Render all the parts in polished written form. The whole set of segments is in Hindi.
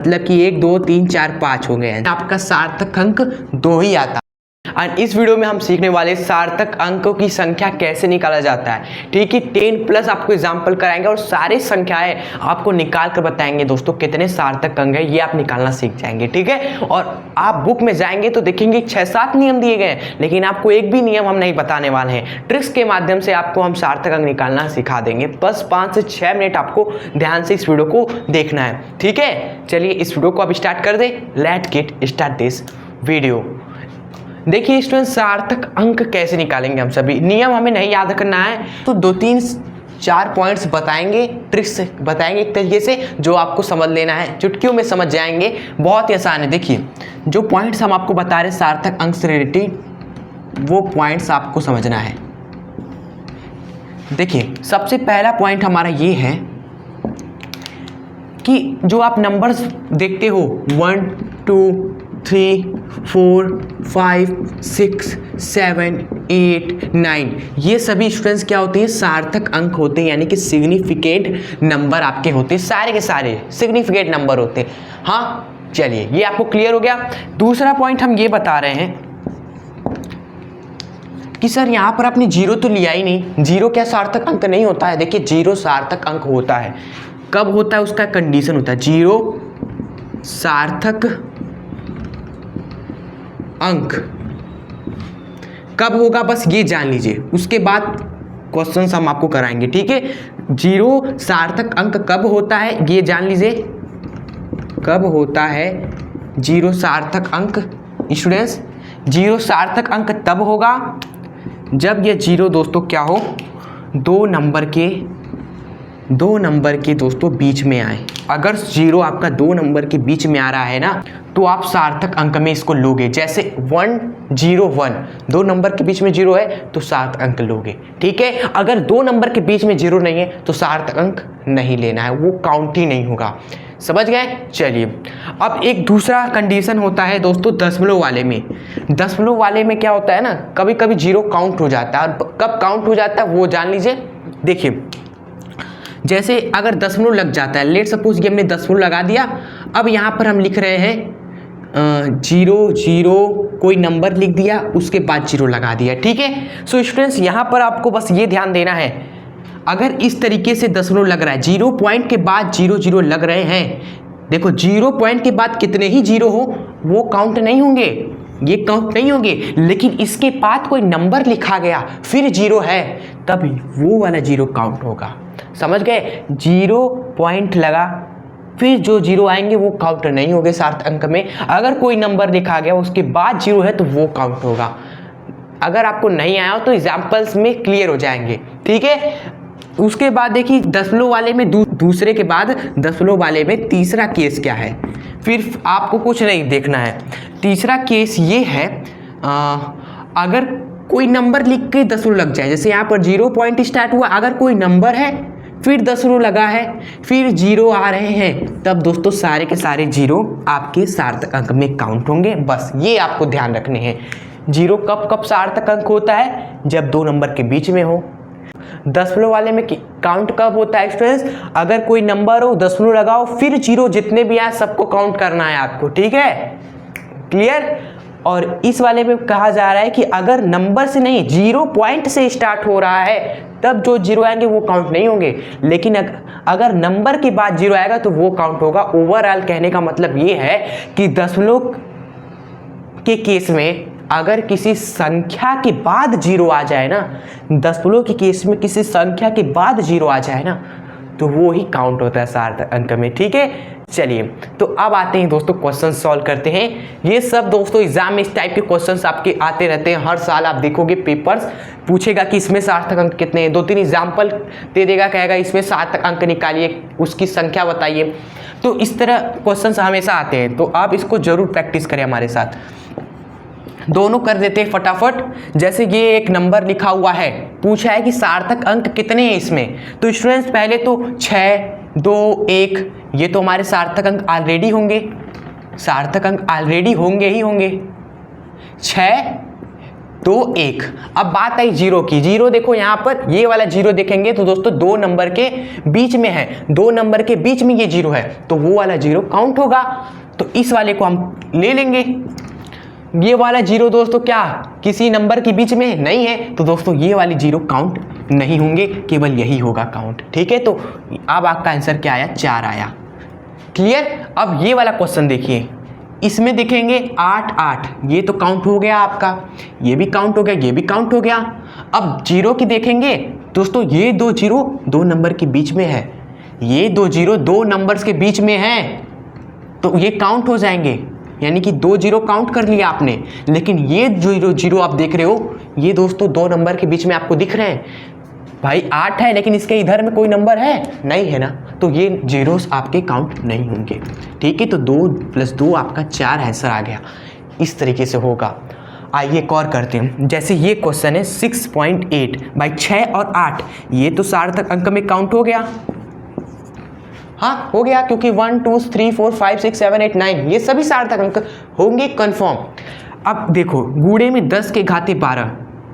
मतलब कि 1 2 3 4 5 हो गए हैं, आपका सार्थक अंक 2 ही आता है। और इस वीडियो में हम सीखने वाले सार्थक अंकों की संख्या कैसे निकाला जाता है। ठीक है, 10 प्लस आपको एग्जाम्पल कराएंगे और सारे संख्याएं आपको निकाल कर बताएंगे दोस्तों कितने सार्थक अंक है, ये आप निकालना सीख जाएंगे। ठीक है, और आप बुक में जाएंगे तो देखेंगे 6-7 नियम दिए गए हैं, लेकिन आपको एक भी नियम हम नहीं बताने वाले हैं। ट्रिक्स के माध्यम से आपको हम सार्थक अंक निकालना सिखा देंगे। बस 5 से 6 मिनट आपको ध्यान से इस वीडियो को देखना है। ठीक है, चलिए इस वीडियो को आप स्टार्ट कर दे। Let's get start this video. देखिए स्टूडेंट्स, सार्थक अंक कैसे निकालेंगे हम सभी, नियम हमें नहीं याद करना है, तो 2-3-4 पॉइंट्स बताएंगे, ट्रिक्स बताएंगे एक तरीके से जो आपको समझ लेना है, चुटकियों में समझ जाएंगे, बहुत ही आसान है। देखिए जो पॉइंट्स हम आपको बता रहे सार्थक अंक से रिलेटेड, वो पॉइंट्स आपको समझना है। देखिए सबसे पहला पॉइंट हमारा ये है कि जो आप नंबर्स देखते हो 1 2 3 4 5 6 7 8 9, ये सभी स्टूडेंट्स क्या होते हैं, सार्थक अंक होते हैं, यानी कि सिग्निफिकेंट नंबर आपके होते हैं, सारे के सारे सिग्निफिकेंट नंबर होते हैं। हाँ चलिए ये आपको क्लियर हो गया। दूसरा पॉइंट हम ये बता रहे हैं कि सर यहाँ पर आपने जीरो तो लिया ही नहीं, जीरो क्या सार्थक अंक नहीं होता है। देखिए जीरो सार्थक अंक होता है, कब होता है उसका कंडीशन होता है, जीरो सार्थक अंक कब होगा बस ये जान लीजिए, उसके बाद क्वेश्चंस हम आपको कराएंगे। ठीक है, जीरो सार्थक अंक कब होता है ये जान लीजिए, कब होता है जीरो सार्थक अंक। स्टूडेंट्स जीरो सार्थक अंक तब होगा जब ये जीरो दोस्तों क्या हो, दो नंबर के दोस्तों बीच में आए। अगर जीरो आपका 2 नंबर के बीच में आ रहा है ना, तो आप सार्थक अंक में इसको लोगे। जैसे 1 0 1, 2 नंबर के बीच में जीरो है तो सार्थक अंक लोगे। ठीक है, अगर 2 नंबर के बीच में जीरो नहीं है तो सार्थक अंक नहीं लेना है, वो काउंट ही नहीं होगा। समझ गए। चलिए अब एक दूसरा कंडीशन होता है दोस्तों दशमलव वाले में। दशमलव वाले में क्या होता है ना, कभी कभी जीरो काउंट हो जाता है, और कब काउंट हो जाता है वो जान लीजिए। देखिए जैसे अगर दशमलव लग जाता है, लेट सपोज ये हमने दशमलव लगा दिया, अब यहाँ पर हम लिख रहे हैं 0 0, कोई नंबर लिख दिया उसके बाद जीरो लगा दिया। ठीक है, सो स्टूडेंट्स यहाँ पर आपको बस ये ध्यान देना है, अगर इस तरीके से दशमलव लग रहा है, 0 पॉइंट के बाद 0 0 लग रहे हैं, देखो 0 पॉइंट के बाद कितने ही जीरो हो वो काउंट नहीं होंगे, ये काउंट नहीं होंगे, लेकिन इसके बाद कोई नंबर लिखा गया फिर जीरो है तब वो वाला जीरो काउंट होगा। समझ गए, 0 पॉइंट लगा फिर जो जीरो आएंगे वो काउंट नहीं होंगे सार्थक अंक में। अगर कोई नंबर लिखा गया उसके बाद जीरो है तो वो काउंट होगा। अगर आपको नहीं आया हो तो एग्जाम्पल्स में क्लियर हो जाएंगे। ठीक है, उसके बाद देखिए दशमलव वाले में दूसरे के बाद दशमलव वाले में तीसरा केस क्या है, फिर आपको कुछ नहीं देखना है। तीसरा केस ये है, अगर कोई नंबर लिख के दशमलव लग जाए, जैसे यहाँ पर 0 पॉइंट स्टार्ट हुआ, अगर कोई नंबर है फिर दशमलव लगा है फिर जीरो आ रहे हैं, तब दोस्तों सारे के सारे जीरो आपके सार्थक अंक में काउंट होंगे। बस ये आपको ध्यान रखने हैं। जीरो कब कब सार्थक अंक होता है, जब 2 नंबर के बीच में हो। दशमलव वाले में काउंट कब होता है स्टूडेंट्स, अगर कोई नंबर हो दशमलव लगाओ फिर जीरो जितने भी आए सबको काउंट करना है आपको। ठीक है, क्लियर। और इस वाले में कहा जा रहा है कि अगर नंबर से नहीं 0 पॉइंट से स्टार्ट हो रहा है तब जो जीरो आएंगे वो काउंट नहीं होंगे, लेकिन अगर नंबर के बाद जीरो आएगा तो वो काउंट होगा। ओवरऑल कहने का मतलब ये है कि दशमलव के केस में अगर किसी संख्या के बाद जीरो आ जाए ना, दशमलव के केस में किसी संख्या के बाद जीरो आ जाए ना, तो वो ही काउंट होता है सार्थक अंक में। ठीक है, चलिए तो अब आते हैं दोस्तों क्वेश्चन सॉल्व करते हैं। ये सब दोस्तों एग्जाम में इस टाइप के क्वेश्चंस आपके आते रहते हैं, हर साल आप देखोगे पेपर्स पूछेगा कि इसमें सार्थक अंक कितने हैं, 2-3 एग्जाम्पल दे देगा, कहेगा इसमें सार्थक अंक निकालिए, उसकी संख्या बताइए। तो इस तरह क्वेश्चंस हमेशा आते हैं, तो आप इसको जरूर प्रैक्टिस करें हमारे साथ। दोनों कर देते हैं फटाफट। जैसे ये एक नंबर लिखा हुआ है, पूछा है कि सार्थक अंक कितने हैं इसमें, तो स्टूडेंट्स पहले तो 6 2 1, ये तो हमारे सार्थक अंक ऑलरेडी होंगे, सार्थक अंक ऑलरेडी होंगे ही होंगे। 6 2 1। अब बात आई जीरो की। जीरो देखो यहाँ पर ये वाला जीरो देखेंगे तो दोस्तों 2 नंबर के बीच में है, 2 नंबर के बीच में ये जीरो है तो वो वाला जीरो काउंट होगा। तो इस वाले को हम ले लेंगे। ये वाला जीरो दोस्तों क्या किसी नंबर के बीच में नहीं है तो दोस्तों ये वाली जीरो काउंट नहीं होंगे, केवल यही होगा काउंट। ठीक है, तो अब आपका आंसर क्या आया? 4 आया। क्लियर। अब ये वाला क्वेश्चन देखिए, इसमें देखेंगे 8 8, ये तो काउंट हो गया आपका, ये भी काउंट हो गया, ये भी काउंट हो गया। अब जीरो की देखेंगे दोस्तों, ये 2 जीरो 2 नंबर के बीच में है, ये 2 जीरो 2 नंबर्स के बीच में है तो ये काउंट हो जाएंगे, यानी कि 2 जीरो काउंट कर लिया आपने। लेकिन ये जीरो जीरो आप देख रहे हो ये दोस्तों 2 नंबर के बीच में आपको दिख रहे हैं। भाई 8 है लेकिन इसके इधर में कोई नंबर है नहीं है ना, तो ये जीरोस आपके काउंट नहीं होंगे। ठीक है, तो 2 + 2 आपका 4 आंसर आ गया। इस तरीके से होगा। आइए एक और करते हैं। जैसे ये क्वेश्चन है 6.8, भाई 6 और 8 ये तो सार्थक अंक में काउंट हो गया। हाँ हो गया, क्योंकि 1 2 3 4 5 6 7 8 9 ये सभी सार्थक अंक होंगे कंफर्म। अब देखो गुणे में 10 के घाते 12,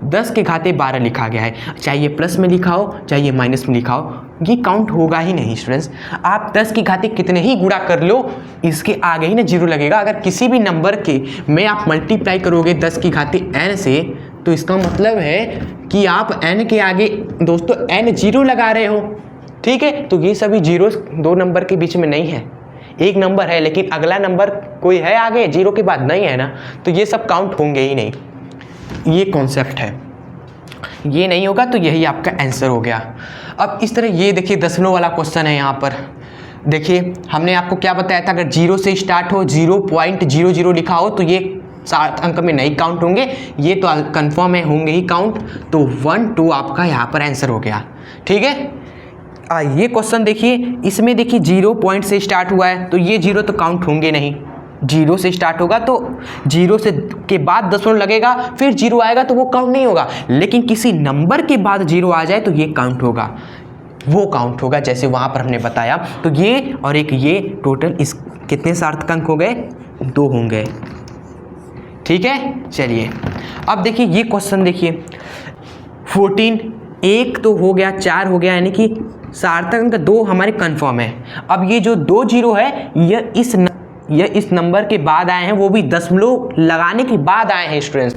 10 के घाते 12 लिखा गया है, चाहे ये प्लस में लिखा हो चाहे ये माइनस में लिखा हो, ये काउंट होगा ही नहीं स्टूडेंट्स। आप 10 के घाते कितने ही गुणा कर लो इसके आगे ही ना जीरो लगेगा। अगर किसी भी नंबर के में आप मल्टीप्लाई करोगे 10 की घाते n से तो इसका मतलब है कि आप n के आगे दोस्तों n जीरो लगा रहे हो। ठीक है, तो ये सभी जीरो 2 नंबर के बीच में नहीं है, एक नंबर है लेकिन अगला नंबर कोई है आगे जीरो के बाद नहीं है ना, तो ये सब काउंट होंगे ही नहीं। ये कॉन्सेप्ट है, ये नहीं होगा तो यही आपका आंसर हो गया। अब इस तरह ये देखिए दशमलव वाला क्वेश्चन है। यहाँ पर देखिए हमने आपको क्या बताया था, अगर जीरो से स्टार्ट हो 0.00 लिखा हो तो ये 7 अंक में नहीं काउंट होंगे, ये तो कंफर्म है होंगे ही काउंट। तो 1 2 आपका यहाँ पर आंसर हो गया। ठीक है, ये क्वेश्चन देखिए, इसमें देखिए 0 पॉइंट से स्टार्ट हुआ है तो ये जीरो तो काउंट होंगे नहीं। जीरो से स्टार्ट होगा तो जीरो से के बाद दशमलव लगेगा, फिर जीरो आएगा तो वो काउंट नहीं होगा। लेकिन किसी नंबर के बाद जीरो आ जाए तो ये काउंट होगा, वो काउंट होगा जैसे वहाँ पर हमने बताया। तो ये और एक ये टोटल इस कितने सार्थक अंक हो गए? 2 होंगे। ठीक है, चलिए अब देखिए ये क्वेश्चन देखिए 14, 1 तो हो गया, 4 हो गया, यानी कि सार्थक अंक 2 हमारे कंफर्म है। अब ये जो 2 जीरो है यह इस नंबर के बाद आए हैं, वो भी दशमलव लगाने के बाद आए हैं स्टूडेंट्स,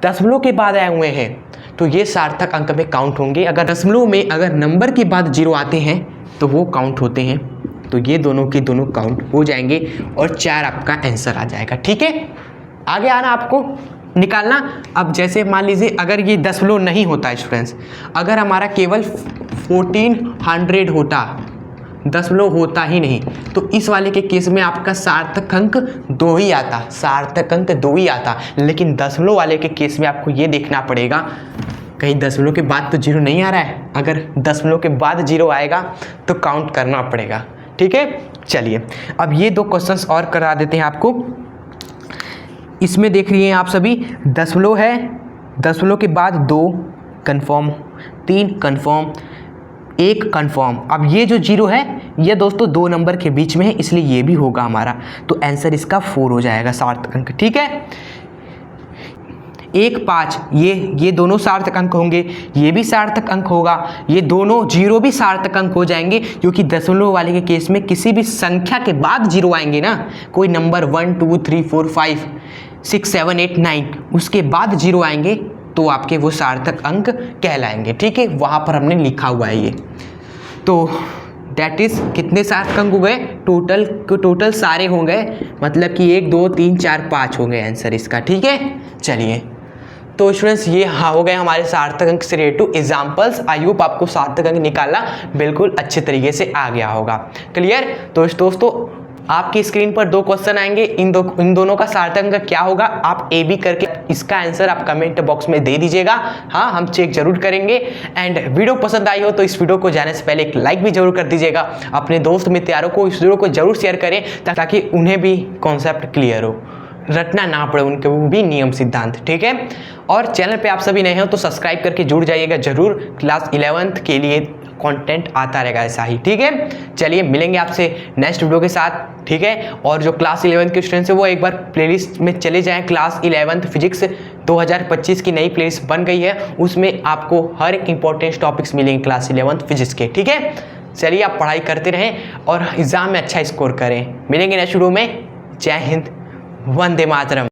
दशमलव के बाद आए हुए हैं तो ये सार्थक अंक में काउंट होंगे। अगर दशमलव में अगर नंबर के बाद जीरो आते हैं तो वो काउंट होते हैं, तो ये दोनों के दोनों काउंट हो जाएंगे और 4 आपका आंसर आ जाएगा। ठीक है, आगे आना आपको निकालना। अब जैसे मान लीजिए अगर ये दशमलव नहीं होता है स्टूडेंट्स, अगर हमारा केवल 1400 होता, दशमलव होता ही नहीं, तो इस वाले के केस में आपका सार्थक अंक 2 ही आता, सार्थक अंक 2 ही आता। लेकिन दशमलव वाले के केस में आपको ये देखना पड़ेगा कहीं दशमलव के बाद तो जीरो नहीं आ रहा है, अगर दशमलव के बाद जीरो आएगा तो काउंट करना पड़ेगा। ठीक है, चलिए अब ये 2 क्वेश्चंस और करा देते हैं आपको। इसमें देख रही हैं आप सभी दशमलव है, दशमलव के बाद 2 कंफर्म, 3 कंफर्म, 1 कंफर्म। अब ये जो जीरो है ये दोस्तों 2 नंबर के बीच में है, इसलिए ये भी होगा हमारा, तो आंसर इसका 4 हो जाएगा सार्थक अंक। ठीक है, 1 5 ये दोनों सार्थक अंक होंगे, ये भी सार्थक अंक होगा, ये दोनों जीरो भी सार्थक अंक हो जाएंगे, क्योंकि दशमलव वाले के केस में किसी भी संख्या के बाद जीरो आएंगे ना, कोई नंबर 1 2 3 4 5 6 7 8 9 उसके बाद जीरो आएंगे तो आपके वो सार्थक अंक कहलाएंगे। ठीक है, वहाँ पर हमने लिखा हुआ है ये। तो दैट इज़ कितने सार्थक अंक हो गए? टोटल सारे हो गए, मतलब कि 1 2 3 4 5 हो गए आंसर इसका। ठीक है, चलिए तो स्टूडेंट्स ये हो गए हमारे सार्थक अंक से रिलेटेड एग्जाम्पल्स। आई होप आपको सार्थक अंक निकालना बिल्कुल अच्छे तरीके से आ गया होगा। क्लियर? तो दोस्तों आपकी स्क्रीन पर 2 क्वेश्चन आएंगे, इन दोनों का सार्थक अंक क्या होगा आप ए बी करके इसका आंसर आप कमेंट बॉक्स में दे दीजिएगा। हाँ, हम चेक जरूर करेंगे। एंड वीडियो पसंद आई हो तो इस वीडियो को जाने से पहले एक लाइक भी जरूर कर दीजिएगा। अपने दोस्त मित्रों को इस वीडियो को जरूर शेयर करें ताकि उन्हें भी कॉन्सेप्ट क्लियर हो, रटना ना पड़े उनके वो भी नियम सिद्धांत। ठीक है, और चैनल पे आप सभी नए हो तो सब्सक्राइब करके जुड़ जाइएगा जरूर, क्लास 11th के लिए कंटेंट आता रहेगा ऐसा ही। ठीक है, चलिए मिलेंगे आपसे नेक्स्ट वीडियो के साथ। ठीक है, और जो क्लास 11th के स्टूडेंट्स हैं वो एक बार प्लेलिस्ट में चले जाएं, क्लास 11th फिजिक्स 2025 की नई प्लेलिस्ट बन गई है, उसमें आपको हर एक इंपॉर्टेंट टॉपिक्स मिलेंगे क्लास 11th फिजिक्स के। ठीक है, चलिए आप पढ़ाई करते रहें और एग्जाम में अच्छा स्कोर करें। मिलेंगे नेक्स्ट वीडियो में। जय हिंद, वंदे मातरम।